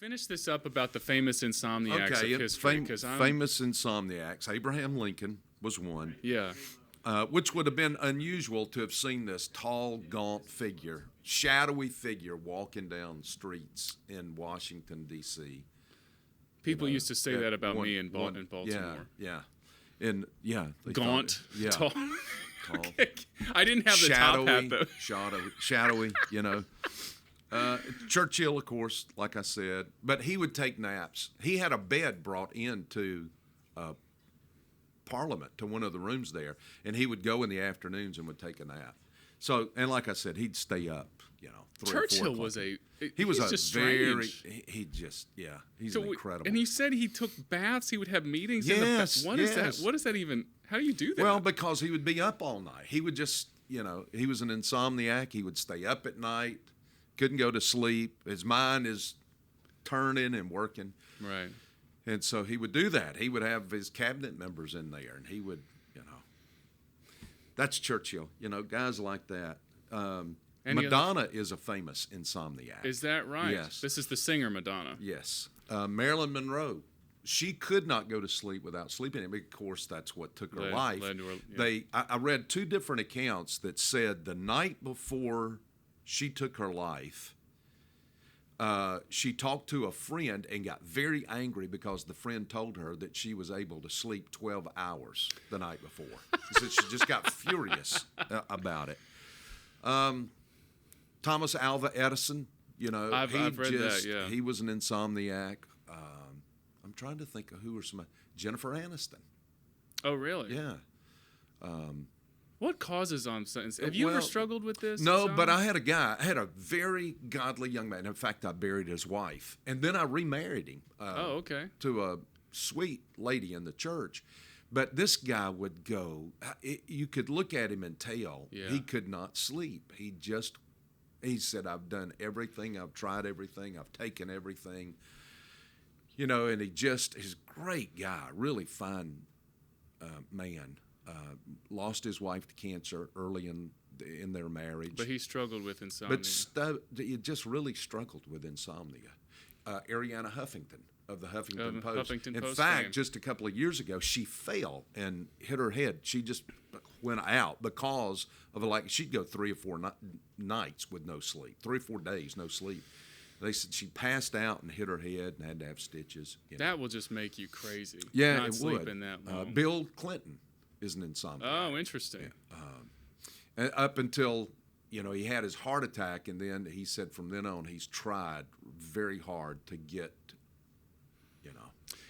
Finish this up about the famous insomniacs of history. Famous insomniacs. Abraham Lincoln was one. Yeah. Which would have been unusual to have seen this tall, gaunt figure, shadowy figure walking down streets in Washington, D.C. People used to say that about me in Baltimore. Yeah. And gaunt, yeah, tall. Okay. I didn't have the top hat though. Shadowy, Churchill, of course, like I said, but he would take naps. He had a bed brought into Parliament, to one of the rooms there, and he would go in the afternoons and would take a nap. So, and like I said, he'd stay up, 3 Churchill or 4 was he's incredible. And he said he took baths. He would have meetings. Yes, What is that? What does that even? How do you do that? Well, because he would be up all night. He would just, he was an insomniac. He would stay up at night, couldn't go to sleep. His mind is turning and working. Right. And so he would do that. He would have his cabinet members in there, and he would, that's Churchill, guys like that. Madonna is a famous insomniac. Is that right? Yes. This is the singer Madonna. Yes. Marilyn Monroe. She could not go to sleep without sleeping. And of course, that's what took her life. I read 2 different accounts that said the night before she took her life, she talked to a friend and got very angry because the friend told her that she was able to sleep 12 hours the night before. So she just got furious about it. Thomas Alva Edison, I've read that, yeah. He was an insomniac. I'm trying to think of who were some. Jennifer Aniston. Oh, really? Yeah. What causes insomnia? Have you ever struggled with this? No, but I had a very godly young man. In fact, I buried his wife, and then I remarried him. To a sweet lady in the church. But this guy would go. You could look at him and tell he could not sleep. He said, "I've done everything. I've tried everything. I've taken everything." And he's a great guy, really fine man. Lost his wife to cancer early in their marriage. But he struggled with insomnia. But he just really struggled with insomnia. Arianna Huffington of the Huffington Post. In fact, just a couple of years ago, she fell and hit her head. She just went out because of she'd go 3 or 4 nights with no sleep, 3 or 4 days, no sleep. They said she passed out and hit her head and had to have stitches. That will just make you crazy. Yeah, not it sleeping would. That long. Bill Clinton is an insomniac. Oh, interesting. Yeah. Up until he had his heart attack, and then he said from then on he's tried very hard to get.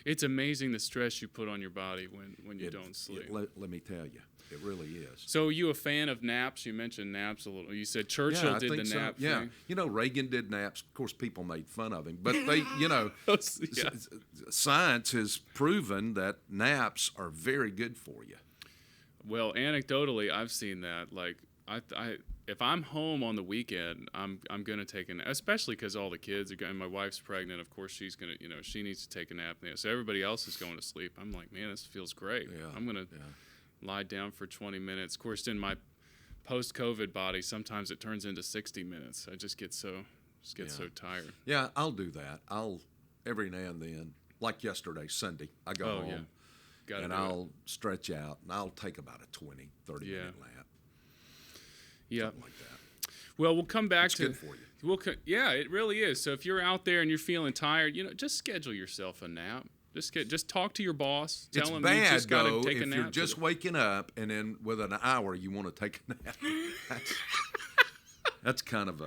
It's amazing the stress you put on your body when you don't sleep. Let me tell you, it really is. So, are you a fan of naps? You mentioned naps a little. You said Churchill did the nap thing. Yeah, Reagan did naps. Of course, people made fun of him, but they, science has proven that naps are very good for you. Well, anecdotally, I've seen that. Like, if I'm home on the weekend, I'm gonna take a nap, especially because all the kids are going. My wife's pregnant, of course. She's gonna, she needs to take a nap. So everybody else is going to sleep. I'm like, man, this feels great. Yeah. I'm gonna lie down for 20 minutes. Of course, in my post-COVID body, sometimes it turns into 60 minutes. I just get so tired. Yeah, I'll do that. I'll every now and then, like yesterday, Sunday, I go home. Yeah. And I'll stretch out, and I'll take about a 20, 30-minute nap. Yeah. Something like that. Well, we'll come back to. It's good for you. Yeah, it really is. So if you're out there and you're feeling tired, just schedule yourself a nap. Just talk to your boss. Tell him you just got to take a nap. If you're just waking up and then with an hour you want to take a nap. That's kind of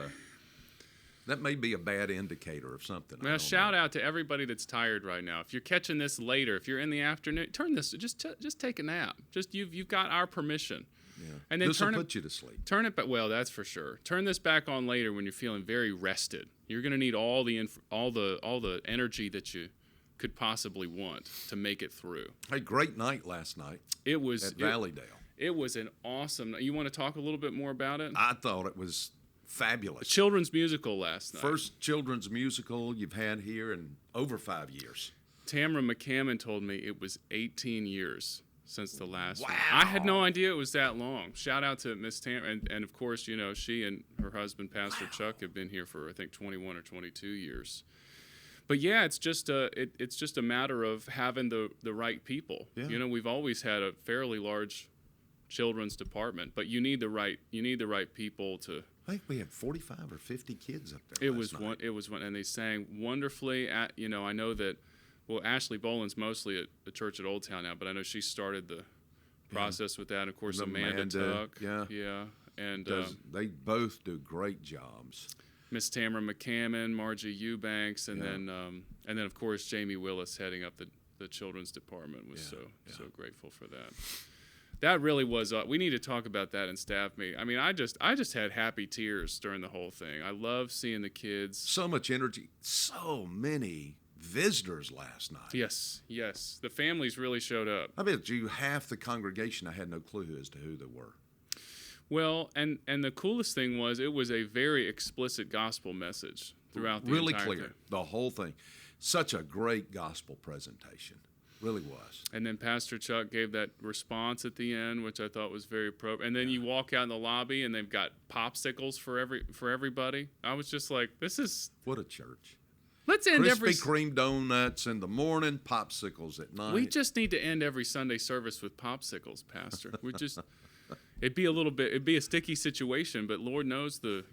that may be a bad indicator of something. Now, shout out to everybody that's tired right now. If you're catching this later, if you're in the afternoon, turn this. Just take a nap. You've got our permission. Yeah. And then this will put you to sleep. Turn it back. Well, that's for sure. Turn this back on later when you're feeling very rested. You're going to need all the energy that you could possibly want to make it through. Hey, great night last night. It was at Valleydale. It was an awesome. You want to talk a little bit more about it? I thought it was fabulous. A children's musical last night. First children's musical you've had here in over 5 years. Tamara McCammon told me it was 18 years since the last one. Wow. I had no idea it was that long. Shout out to Miss Tamara. And of course, she and her husband, Pastor Chuck, have been here for, I think, 21 or 22 years. But yeah, it's just a matter of having the right people. Yeah. You know, we've always had a fairly large children's department, but you need the right people to. I think we had 45 or 50 kids up there. It was one, and they sang wonderfully. I know that. Well, Ashley Boland's mostly at the church at Old Town now, but I know she started the process with that. And of course, Amanda Tuck. Yeah, and they both do great jobs. Miss Tamara McCammon, Margie Eubanks, and then of course Jamie Willis heading up the children's department was so grateful for that. That really was. We need to talk about that in staff meeting. I mean, I just had happy tears during the whole thing. I love seeing the kids. So much energy. So many visitors last night. Yes. The families really showed up. I bet you half the congregation, I had no clue as to who they were. Well, and the coolest thing was it was a very explicit gospel message throughout the really entire clear, thing. The whole thing. Such a great gospel presentation. Really was. And then Pastor Chuck gave that response at the end, which I thought was very appropriate. And then you walk out in the lobby, and they've got popsicles for everybody. I was just like, this is... What a church. Let's end Krispy Kreme donuts in the morning, popsicles at night. We just need to end every Sunday service with popsicles, Pastor. We just... It'd be a sticky situation, but Lord knows the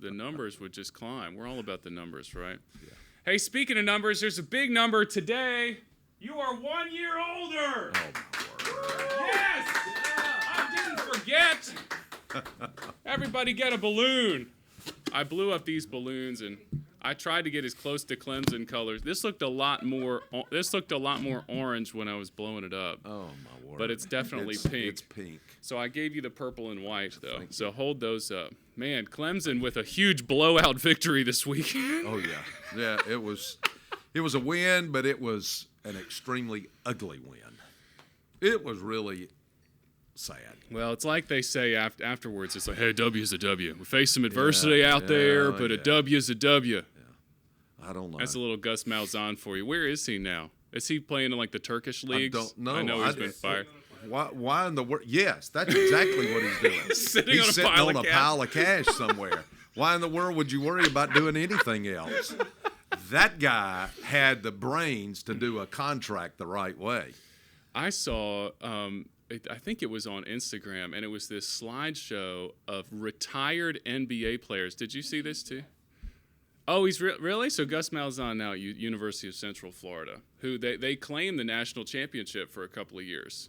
numbers would just climb. We're all about the numbers, right? Yeah. Hey, speaking of numbers, there's a big number today. You are 1 year older. Oh, my word. Yes! I didn't forget. Everybody get a balloon. I blew up these balloons and I tried to get as close to Clemson colors. This looked a lot more orange when I was blowing it up. Oh my word! But it's definitely pink. It's pink. So I gave you the purple and white though. So hold those up. Man, Clemson with a huge blowout victory this week. Oh yeah. It was a win, but it was an extremely ugly win. It was really sad. Well, it's like they say afterwards. It's like, hey, W's a W. We face some adversity out there, but a W's a W. Yeah. I don't know. That's a little Gus Malzahn for you. Where is he now? Is he playing in like the Turkish leagues? I don't know. I know he's been fired. Why in the world? Yes, that's exactly what he's doing. He's sitting on a pile of cash somewhere. Why in the world would you worry about doing anything else? That guy had the brains to do a contract the right way. I saw, I think it was on Instagram, and it was this slideshow of retired NBA players. Did you see this too? Oh, he's really? So Gus Malzahn now at University of Central Florida, who they claimed the national championship for a couple of years.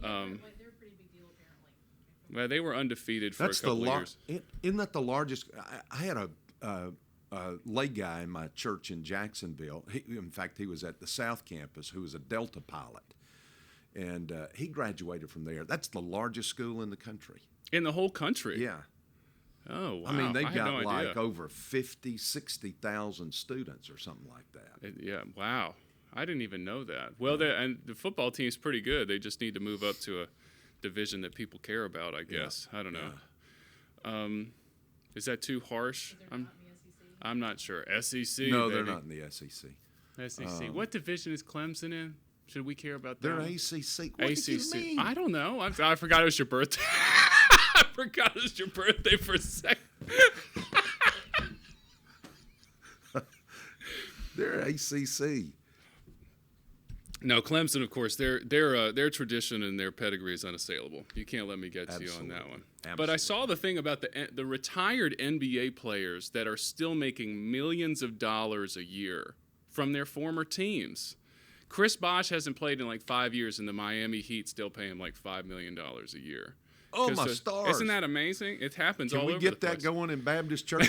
They're a pretty big deal, apparently. Well, they were undefeated for a couple of years. Isn't that the largest? I had a lay guy in my church in Jacksonville. In fact, he was at the South Campus, who was a Delta pilot. And he graduated from there. That's the largest school in the country. In the whole country? Yeah. Oh, wow. I mean, they've got like over 50, 60,000 students or something like that. Yeah, wow. I didn't even know that. Well, and the football team's pretty good. They just need to move up to a division that people care about, I guess. Yeah. I don't know. Yeah. Is that too harsh? I'm not sure. SEC? No, they're not in the SEC. SEC. What division is Clemson in? Should we care about that? They're ACC. What ACC. do you mean? I don't know. I forgot it was your birthday. I forgot it was your birthday for a second. They're ACC. No, Clemson, of course, their tradition and their pedigree is unassailable. You can't let me get to you on that one. Absolutely. But I saw the thing about the retired NBA players that are still making millions of dollars a year from their former teams. Chris Bosh hasn't played in like 5 years, and the Miami Heat still pay him like $5 million a year. Oh, my stars. Isn't that amazing? It happens all over the place. Can we get that going in Baptist churches?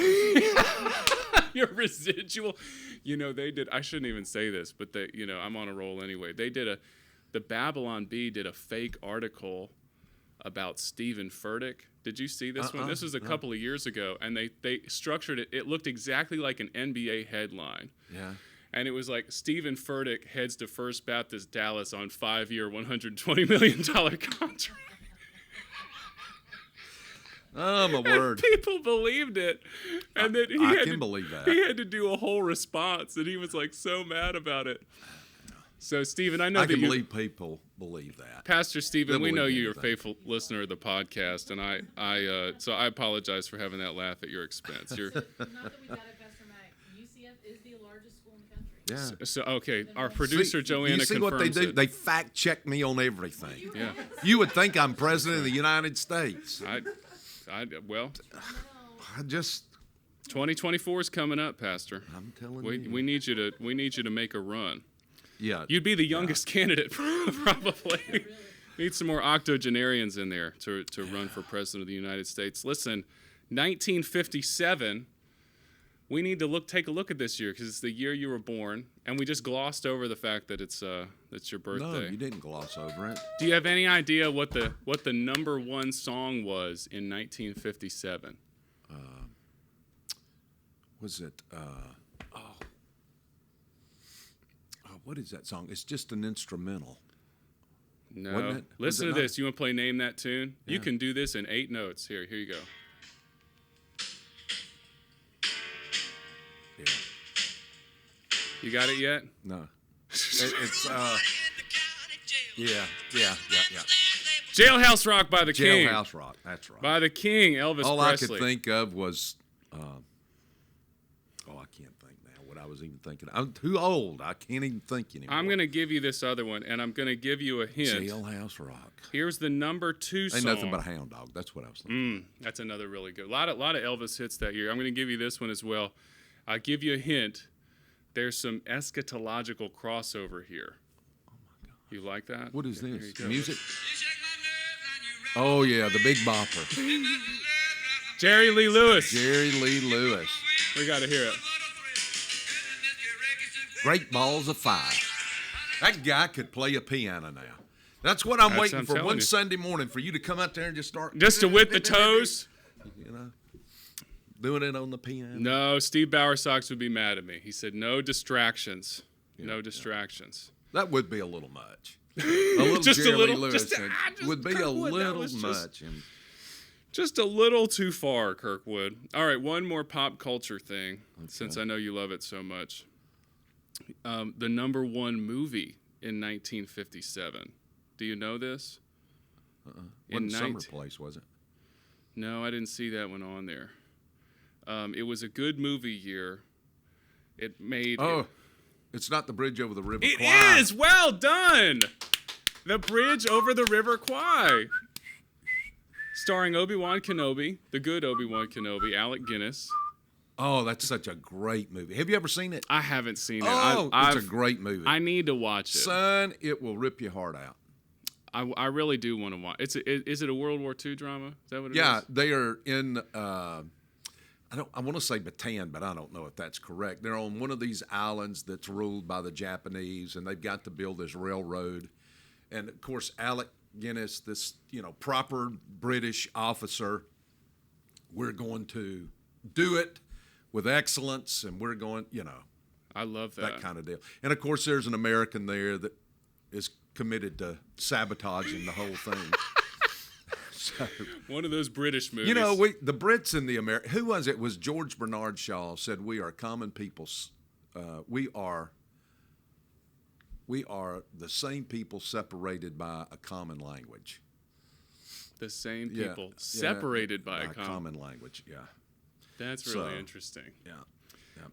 Your residual. They did. I shouldn't even say this, but I'm on a roll anyway. The Babylon Bee did a fake article about Stephen Furtick. Did you see this one? This was a couple of years ago, and they structured it. It looked exactly like an NBA headline. Yeah. And it was like, Stephen Furtick heads to First Baptist Dallas on 5-year, $120 million contract. Oh, my word. People believed it. And then I can believe that. He had to do a whole response, and he was like so mad about it. So, Stephen, I can believe people believe that. Pastor Stephen, we know you're a faithful listener of the podcast, and so I apologize for having that laugh at your expense. Not that we got it, Pastor Mac. UCF is the largest school in the country. Yeah. So okay, our producer Joanna you see what they do? it. They fact check me on everything. Yeah. You would think I'm president of the United States. Well, I just 2024 is coming up, Pastor. I'm telling you. We need you to make a run. Yeah. You'd be the youngest candidate probably. Need some more octogenarians in there to run for president of the United States. Listen, 1957. We need to take a look at this year because it's the year you were born, and we just glossed over the fact that it's your birthday. No, you didn't gloss over it. Do you have any idea what the number one song was in 1957? Was it? What is that song? It's just an instrumental. No. Wasn't it? Listen Was to it this. You want to play Name That Tune? Yeah. You can do this in 8 notes. Here you go. Yeah. You got it yet? No. It's yeah. Jailhouse Rock by the King. Jailhouse Rock. That's right. By the King, Elvis All Presley. I could think of was, I can't think now what I was even thinking. I'm too old. I can't even think anymore. I'm going to give you this other one, and I'm going to give you a hint. Jailhouse Rock. Here's the number 2 song. Ain't nothing but a hound dog. That's what I was thinking. That's another really good. A lot of Elvis hits that year. I'm going to give you this one as well. I'll give you a hint. There's some eschatological crossover here. Oh my God. You like that? What is Okay, this? here you go. Music? Oh yeah, the Big Bopper. Jerry Lee Lewis. Jerry Lee Lewis. We got to hear it. Great Balls of Fire. That guy could play a piano now. That's what I'm waiting for one Sunday morning, for you to come out there and just start. Just to whip the toes? You know, doing it on the piano. No, Steve Bowersox would be mad at me. He said, no distractions. No distractions. That would be a little much. A little Just Jerry a little. Lee Lewis would be a little much. Just a little too far, Kirkwood. All right, one more pop culture thing, since I know you love it so much. The number 1 movie in 1957. Do you know this? Wasn't Summer Place, was it? No, I didn't see that one on there. It was a good movie year. It made... It's not The Bridge Over the River Kwai. It is! Well done! The Bridge Over the River Kwai. Starring Obi-Wan Kenobi, the good Obi-Wan Kenobi, Alec Guinness. Oh, that's such a great movie. Have you ever seen it? I haven't seen it. Oh, it's a great movie. I need to watch it. Son, it will rip your heart out. I really do want to watch. Is it a World War II drama? Is that what it is? Yeah, they are in. I want to say Bataan, but I don't know if that's correct. They're on one of these islands that's ruled by the Japanese, and they've got to build this railroad. And of course, Alec Guinness, this proper British officer, we're going to do it with excellence, and we're going, I love that kind of deal. And of course, there's an American there that is committed to sabotaging the whole thing. So, one of those British movies. The Brits and the Americans. Who was it? It was George Bernard Shaw said, "We are common people. We are the same people separated by a common language." The same people separated by a common language. Yeah. That's really interesting. Yeah.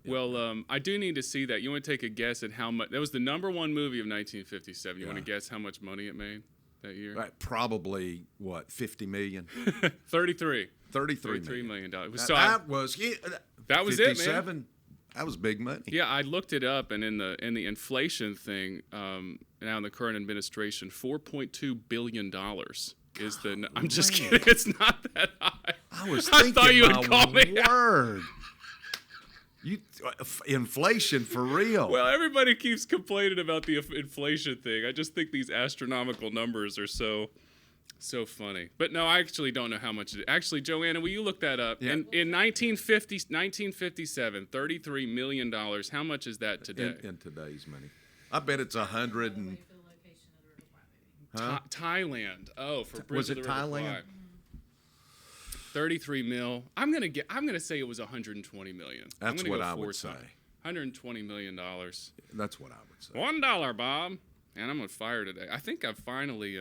Well, I do need to see that. You want to take a guess at how much? That was the number 1 movie of 1957. You want to guess how much money it made that year? Right, probably what, $50 million? 33 million dollars. So that was it, man. That was big money. Yeah, I looked it up, and in the inflation thing, now in the current administration, $4.2 billion is the. I'm just kidding. It's not that high. I thought you would call me word. Inflation for real. Well, everybody keeps complaining about the inflation thing. I just think these astronomical numbers are so funny. But no, I actually don't know how much it is. Actually, Joanna, will you look that up? Yeah. In 1957, $33 million. How much is that today? In today's money. I bet it's 100 and... Thailand. Oh, for Bridge was it of the River Thailand? Kwai. 33 mil. I'm gonna say it was 120 million. That's what I would say. 120 million dollars. That's what I would say. $1, Bob. And I'm on fire today. I think I finally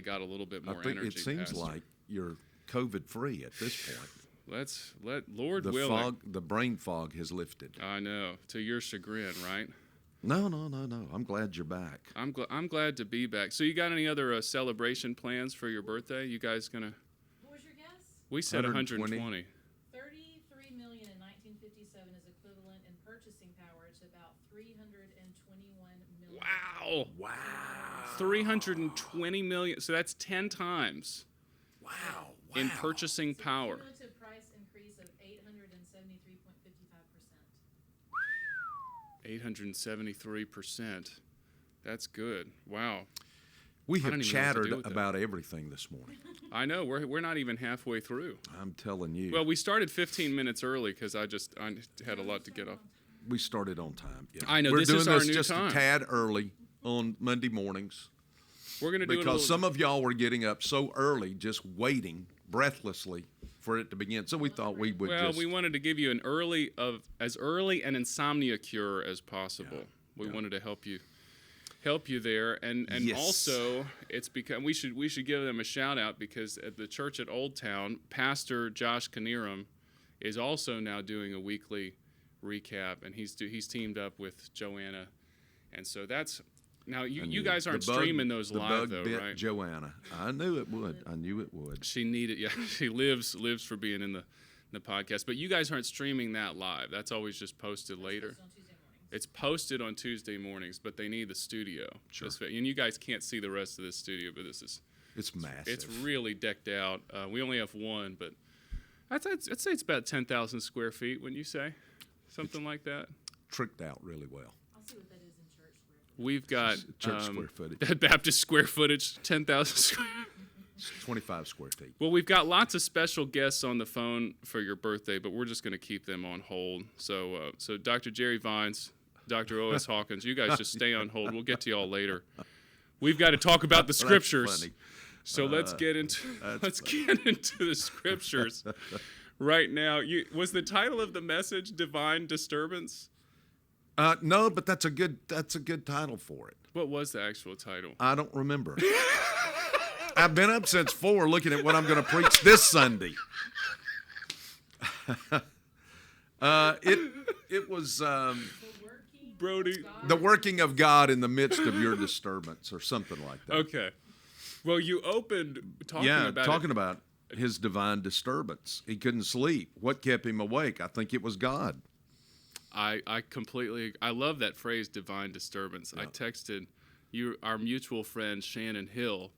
got a little bit more energy. It seems like you're COVID free at this point. Lord willing. The brain fog has lifted. I know, to your chagrin, right? No. I'm glad you're back. I'm glad to be back. So you got any other celebration plans for your birthday? You guys gonna? What was your guess? We said 120. 33 million in 1957 is equivalent in purchasing power to about 321 million. Wow. 320 million. So that's 10 times. Wow. In purchasing power. Cumulative price increase of 873.55%. 873%. That's good. Wow. We have chattered about everything this morning. I know. We're not even halfway through. I'm telling you. Well, we started 15 minutes early because I had a lot to get off. We started on time. Yeah. I know. We're this doing is our this new just time. a tad early on Monday mornings. We're going to do it because some of y'all were getting up so early, just waiting breathlessly for it to begin. So we thought we would we wanted to give you as early an insomnia cure as possible. Yeah. We wanted to help you there, and yes. Also it's because we should give them a shout out because at the church at Old Town, Pastor Josh Knierim is also now doing a weekly recap, and he's teamed up with Joanna, and so that's. Now, you guys aren't streaming those live, though, right? Joanna. I knew it would. She needed, she lives for being in the podcast. But you guys aren't streaming that live. That's always just posted later. It's posted on Tuesday mornings, but they need the studio. Sure. And you guys can't see the rest of this studio, but it's massive. It's really decked out. We only have one, but I'd say it's about 10,000 square feet, wouldn't you say? Something like that? Tricked out really well. We've got church square footage. Baptist square footage, 10,000 square. 25 square feet. Well, we've got lots of special guests on the phone for your birthday, but we're just going to keep them on hold. So Dr. Jerry Vines, Dr. O.S. Hawkins, you guys just stay on hold. We'll get to y'all later. We've got to talk about the scriptures. That's funny. So let's get into the scriptures right now. Was the title of the message "Divine Disturbance"? No, but that's a good title for it. What was the actual title? I don't remember. I've been up since 4 looking at what I'm going to preach this Sunday. It was Brody, the working of God in the midst of your disturbance, or something like that. Okay. Well, you opened talking about his divine disturbance. He couldn't sleep. What kept him awake? I think it was God. I completely. I love that phrase, divine disturbance. Yeah. I texted our mutual friend Shannon Hill.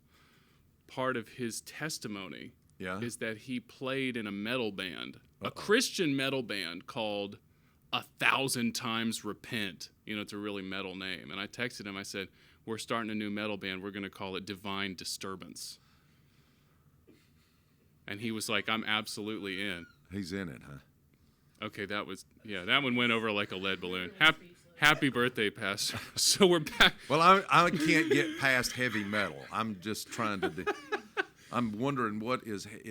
Part of his testimony is that he played in a metal band, a Christian metal band called 1,000 Times Repent. It's a really metal name. And I texted him. I said, "We're starting a new metal band. We're going to call it Divine Disturbance." And he was like, "I'm absolutely in." He's in it, huh? Okay, that one went over like a lead balloon. Happy birthday, Pastor. So we're back. Well, I can't get past heavy metal. I'm just trying to I'm wondering what is it?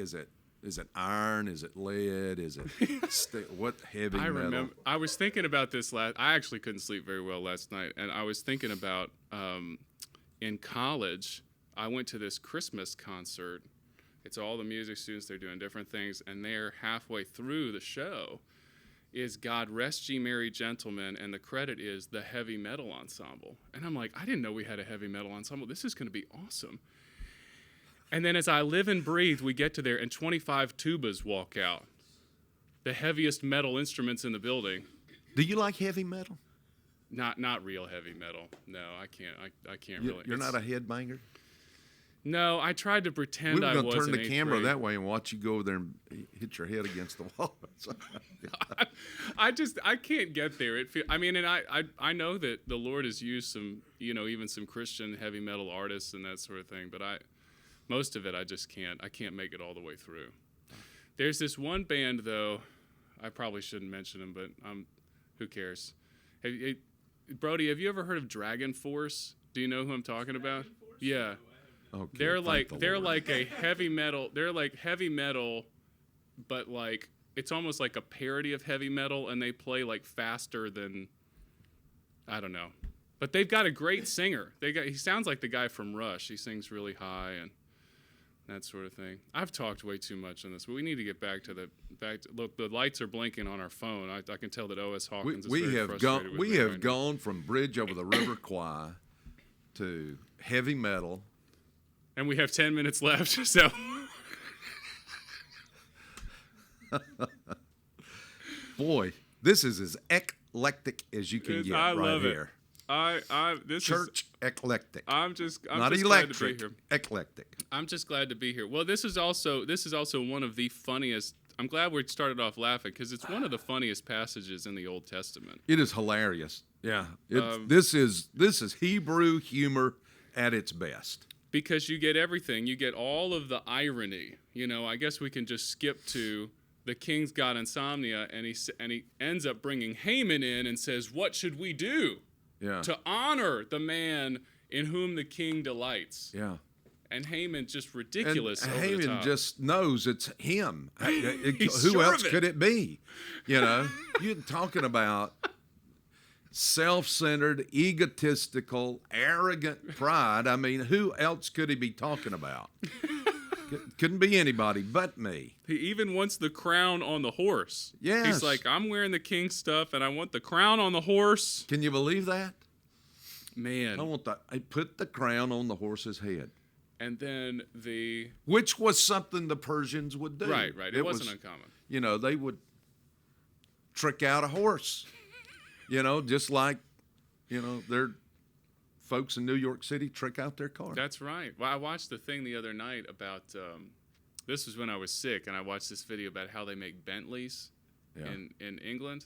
Is it iron? Is it lead? Is it what heavy metal? Remember, I was thinking about this I actually couldn't sleep very well last night, and I was thinking about in college, I went to this Christmas concert. It's all the music students, they're doing different things, and they're halfway through the show is God Rest Ye Merry Gentlemen, and the credit is the Heavy Metal Ensemble. And I'm like, I didn't know we had a heavy metal ensemble. This is going to be awesome. And then as I live and breathe, we get to there, and 25 tubas walk out, the heaviest metal instruments in the building. Do you like heavy metal? Not real heavy metal. No, I can't. I can't really. You're not a headbanger? No, I tried to pretend I was. We were going to turn the camera that way and watch you go over there and hit your head against the wall. I can't get there. And I know that the Lord has used some, even some Christian heavy metal artists and that sort of thing, but most of it I just can't. I can't make it all the way through. There's this one band though, I probably shouldn't mention them, but who cares? Brody, have you ever heard of Dragon Force? Do you know who I'm talking about? Yeah. Okay, they're like a heavy metal. They're like heavy metal, but like it's almost like a parody of heavy metal, and they play like faster than I don't know. But they've got a great singer. He sounds like the guy from Rush. He sings really high, and that sort of thing. I've talked way too much on this, but we need to get back to look. The lights are blinking on our phone. I can tell that O.S. Hawkins is very frustrated with me. We have gone from Bridge Over the River Kwai to heavy metal, and we have 10 minutes left. So, boy, this is as eclectic as you can get right here. This Church eclectic. I'm just not just electric. Glad to be here. Eclectic. I'm just glad to be here. Well, this is also one of the funniest. I'm glad we started off laughing because it's one of the funniest passages in the Old Testament. It is hilarious. Yeah. This is Hebrew humor at its best. Because you get everything. You get all of the irony. I guess we can just skip to the king's got insomnia, and he ends up bringing Haman in and says, "What should we do?" Yeah. To honor the man in whom the king delights. Yeah. And Haman just ridiculous. And over Haman the top. just knows it's him. Who sure else of it. could it be? You're talking about self-centered, egotistical, arrogant pride. I mean, who else could he be talking about? Couldn't be anybody but me. He even wants the crown on the horse. Yes. He's like, I'm wearing the king's stuff, and I want the crown on the horse. Can you believe that? Man. I put the crown on the horse's head. And then Which was something the Persians would do. Right. It wasn't uncommon. They would trick out a horse. Just like, their folks in New York City trick out their car. That's right. Well, I watched the thing the other night about, this was when I was sick, and I watched this video about how they make Bentleys in England.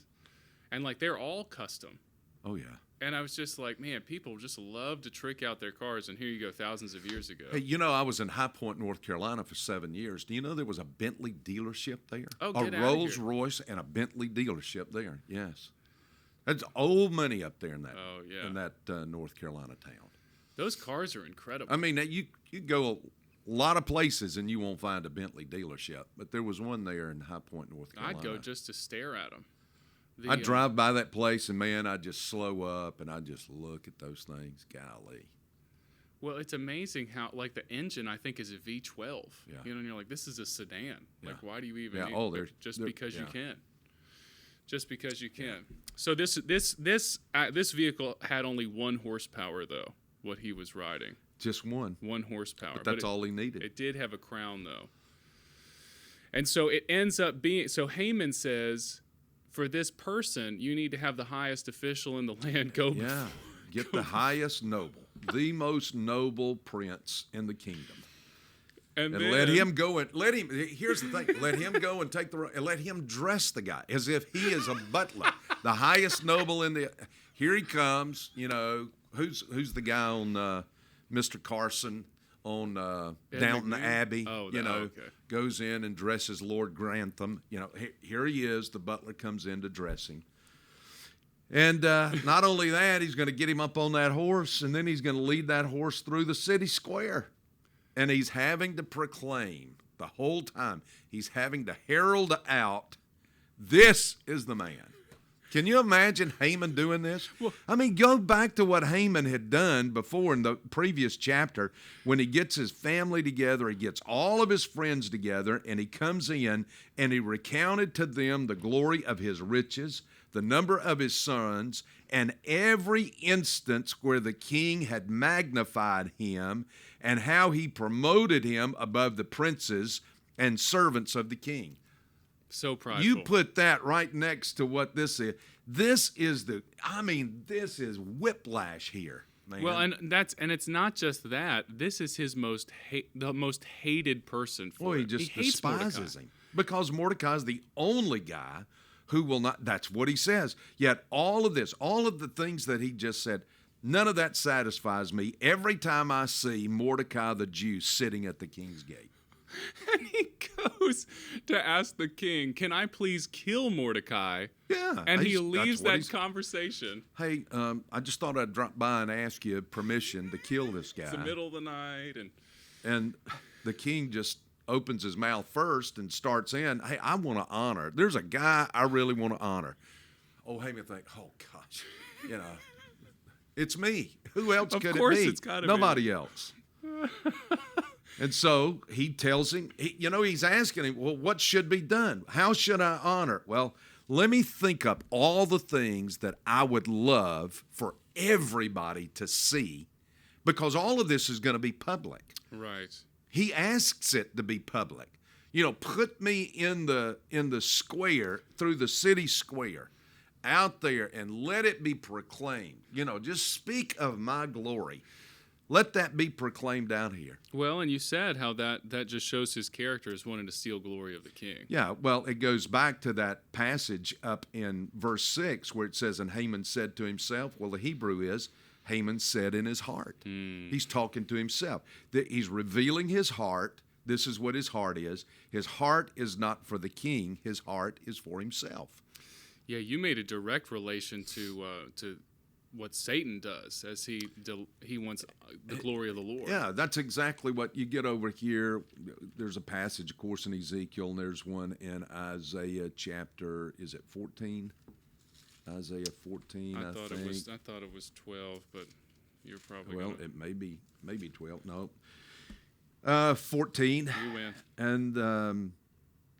And, they're all custom. Oh, yeah. And I was just like, man, people just love to trick out their cars, and here you go, thousands of years ago. Hey, I was in High Point, North Carolina for 7 years. Do you know there was a Bentley dealership there? Oh, a Rolls Royce and a Bentley dealership there, yes. That's old money up there in that North Carolina town. Those cars are incredible. I mean, you go a lot of places and you won't find a Bentley dealership, but there was one there in High Point, North Carolina. I'd go just to stare at them. I'd drive by that place and, man, I'd just slow up and I'd just look at those things. Golly. Well, it's amazing how, the engine, I think, is a V12. Yeah. And you're like, this is a sedan. Yeah. Why do you even need it? Just because you can. Just because you can. So this vehicle had only 1 horsepower, though, what he was riding. Just 1. 1 horsepower. But that's all he needed. It did have a crown, though. And so it ends up being, so Haman says, for this person, you need to have the highest official in the land go before. Yeah, get the highest noble, the most noble prince in the kingdom. And then, let him go and here's the thing, let him go and let him dress the guy as if he is a butler, the highest noble here he comes, who's the guy on Mr. Carson on Downton Abbey, goes in and dresses Lord Grantham. Here he is, the butler comes in to dress him. And not only that, he's going to get him up on that horse, and then he's going to lead that horse through the city square. And he's having to proclaim the whole time, he's having to herald out, this is the man. Can you imagine Haman doing this? Well, I mean, go back to what Haman had done before in the previous chapter when he gets his family together, he gets all of his friends together, and he comes in and he recounted to them the glory of his riches, the number of his sons, and every instance where the king had magnified him and how he promoted him above the princes and servants of the king. So prideful. You put that right next to what this is. This is whiplash here, man. Well, and it's not just that. This is his the most hated person for he just despises him because Mordecai is the only guy who will not. That's what he says. Yet all of the things that he just said, none of that satisfies me. Every time I see Mordecai the Jew sitting at the king's gate. And he goes to ask the king, can I please kill Mordecai? Yeah. And he leaves that conversation. Hey, I just thought I'd drop by and ask you permission to kill this guy. It's the middle of the night. And the king just opens his mouth first and starts in, hey, I want to honor. There's a guy I really want to honor. Oh, Haman think, oh, gosh, it's me. Who else could it be? It's gotta Nobody be. else. And so he tells him, he's asking him, well, what should be done? How should I honor? Well, let me think up all the things that I would love for everybody to see, because all of this is going to be public. Right. He asks it to be public. Put me in the square, through the city square, out there, and let it be proclaimed. Just speak of my glory. Let that be proclaimed out here. Well, and you said how that just shows his character is wanting to steal glory of the king. Yeah, well, it goes back to that passage up in verse 6 where it says, and Haman said to himself, well, the Hebrew is, Haman said in his heart. He's talking to himself. He's revealing his heart. This is what his heart is. His heart is not for the king. His heart is for himself. Yeah, you made a direct relation to what Satan does, as he wants the glory of the Lord. Yeah, that's exactly what you get over here. There's a passage, of course, in Ezekiel, and there's one in Isaiah chapter, is it 14? Isaiah 14, I think. I thought it was 12, but you're probably it may be 12. No. 14. You win. And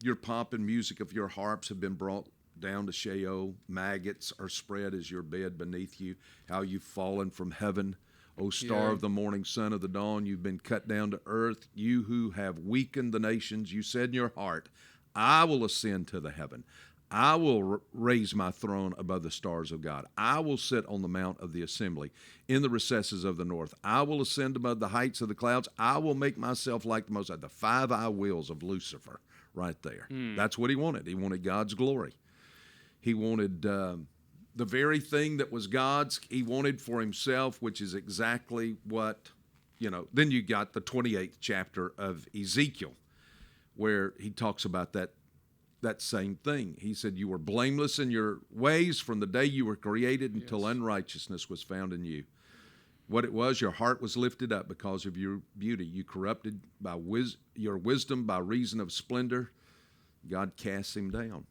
your pomp and music of your harps have been brought down to Sheol. Maggots are spread as your bed beneath you. How you've fallen from heaven, O star of the morning, son of the dawn. You've been cut down to earth. You who have weakened the nations, you said in your heart, I will ascend to the heaven. I will raise my throne above the stars of God. I will sit on the mount of the assembly in the recesses of the north. I will ascend above the heights of the clouds. I will make myself like the Most High. The 5 eye wheels of Lucifer right there. That's what he wanted. He wanted God's glory. He wanted the very thing that was God's, he wanted for himself, which is exactly what, Then you got the 28th chapter of Ezekiel, where he talks about that same thing. He said, you were blameless in your ways from the day you were created until unrighteousness was found in you. What it was, your heart was lifted up because of your beauty. You corrupted by your wisdom by reason of splendor. God cast him down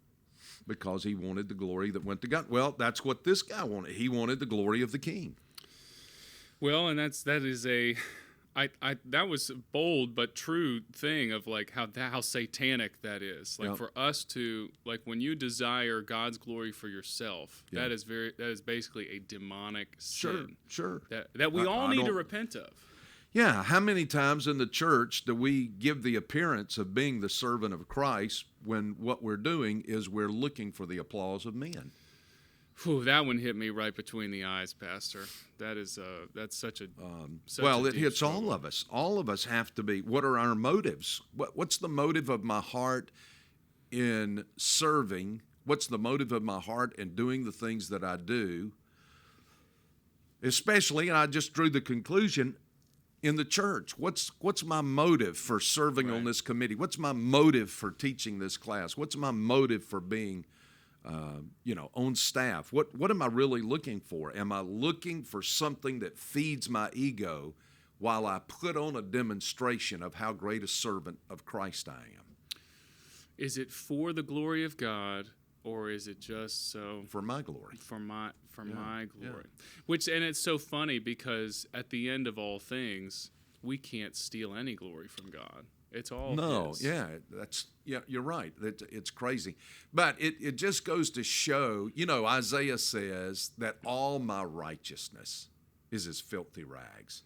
because he wanted the glory that went to God. Well, that's what this guy wanted. He wanted the glory of the king. Well, and that was a bold but true thing of like how satanic that is. Like for us to, like, when you desire God's glory for yourself, that is basically a demonic sin. Sure. That we all need to repent of. Yeah, how many times in the church do we give the appearance of being the servant of Christ when what we're doing is we're looking for the applause of men? Whew, that one hit me right between the eyes, Pastor. That's such a it hits struggle. all of us. All of us have to be. What are our motives? What's the motive of my heart in serving? What's the motive of my heart in doing the things that I do? Especially, and I just drew the conclusion, in the church. What's my motive for serving on this committee? What's my motive for teaching this class? What's my motive for being on staff? What am I really looking for? Am I looking for something that feeds my ego while I put on a demonstration of how great a servant of Christ I am? Is it for the glory of God, or is it just so for my glory? For my glory. And it's so funny because at the end of all things, we can't steal any glory from God. It's all his. You're right. It's crazy. But it just goes to show, Isaiah says that all my righteousness is as filthy rags.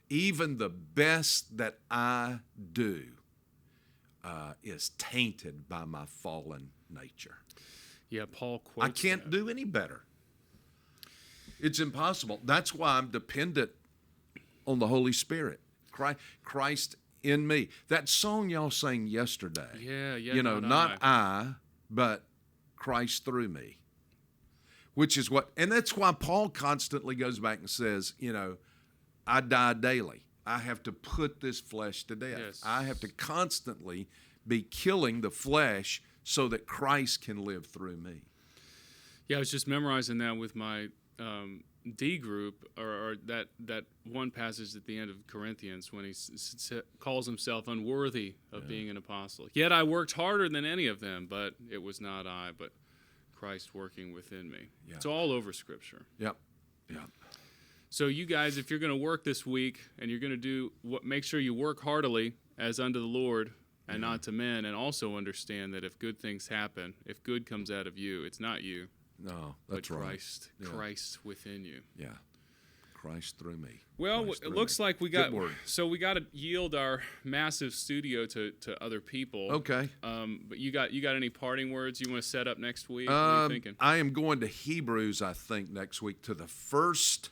Even the best that I do is tainted by my fallen nature. Yeah, Paul quotes I can't do any better. It's impossible. That's why I'm dependent on the Holy Spirit. Christ in me. That song y'all sang yesterday. Yeah. Not I, but Christ through me. Which is and that's why Paul constantly goes back and says, I die daily. I have to put this flesh to death. Yes. I have to constantly be killing the flesh so that Christ can live through me. Yeah, I was just memorizing that with my D group, or that one passage at the end of Corinthians when he calls himself unworthy of being an apostle. Yet I worked harder than any of them, but it was not I, but Christ working within me. Yeah. It's all over Scripture. Yep. So you guys, if you're going to work this week and you're going to do what, make sure you work heartily as unto the Lord and not to men, and also understand that if good things happen, if good comes out of you, it's not you. No, that's but right. Christ, Yeah. Christ within you. Yeah, Christ through me. Well, Christ it looks me. like we got. Good word. So we got to yield our massive studio to other people. Okay. But you got any parting words you want to set up next week? What are you thinking? I am going to Hebrews, I think, next week to the first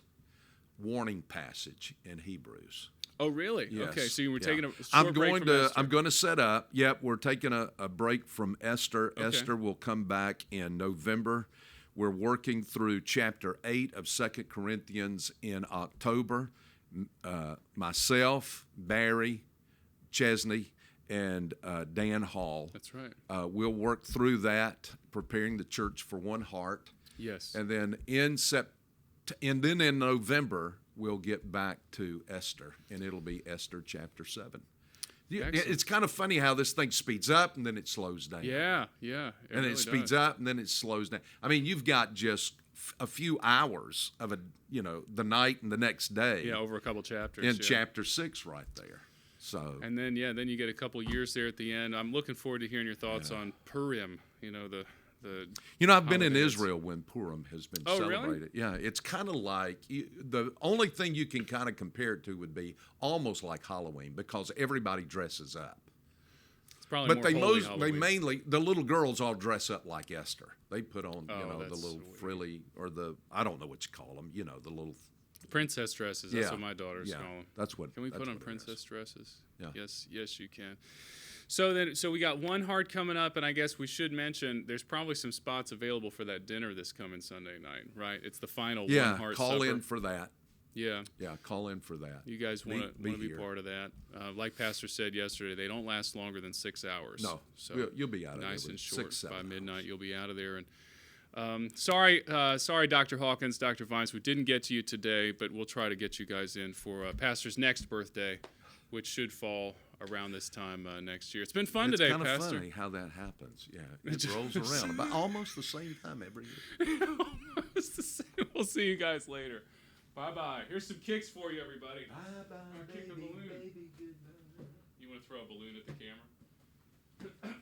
warning passage in Hebrews. Oh, really? Yes. Okay, so you were taking a short I'm break going from to Esther. I'm going to set up. Yep, we're taking a break from Esther. Okay. Esther will come back in November. We're working through chapter 8 of 2 Corinthians in October. Myself, Barry, Chesney, and Dan Hall. That's right. We'll work through that, preparing the church for one heart. Yes. And then in November, we'll get back to Esther, and it'll be Esther chapter 7. Excellent. It's kind of funny how this thing speeds up and then it slows down. Yeah. And really it speeds does. up and then it slows down. I mean, you've got just a few hours of the night and the next day. Yeah, over a couple chapters. In yeah. chapter 6 right there. So. And then you get a couple years there at the end. I'm looking forward to hearing your thoughts on Purim. The I've been in holidays. Israel when Purim has been Oh, really? celebrated. Yeah, it's kind of like the only thing you can kind of compare it to would be almost like Halloween because everybody dresses up. It's probably But more they mainly the little girls all dress up like Esther. They put on the that's little sweet. frilly or I don't know what you call them. The little princess dresses. That's Yeah. what my daughters call them. That's what. Can we that's put on what it princess is. dresses? Yeah. Yes, you can. So we got one heart coming up, and I guess we should mention there's probably some spots available for that dinner this coming Sunday night, right? It's the final one heart call supper. in for that. Yeah. Yeah, call in for that. You guys want to be here. part of that. Like Pastor said yesterday, they don't last longer than 6 hours. No, so you'll be out of there. nice with and short. 6-7 By midnight, hours. you'll be out of there. And sorry, Dr. Hawkins, Dr. Vines, we didn't get to you today, but we'll try to get you guys in for Pastor's next birthday, which should fall around this time next year. It's been fun today, Pastor. It's kind of funny how that happens. Yeah, it rolls around about almost the same time every year. Almost the same. We'll see you guys later. Bye-bye. Here's some kicks for you, everybody. Bye-bye, Kick the balloon. baby, goodbye. You want to throw a balloon at the camera?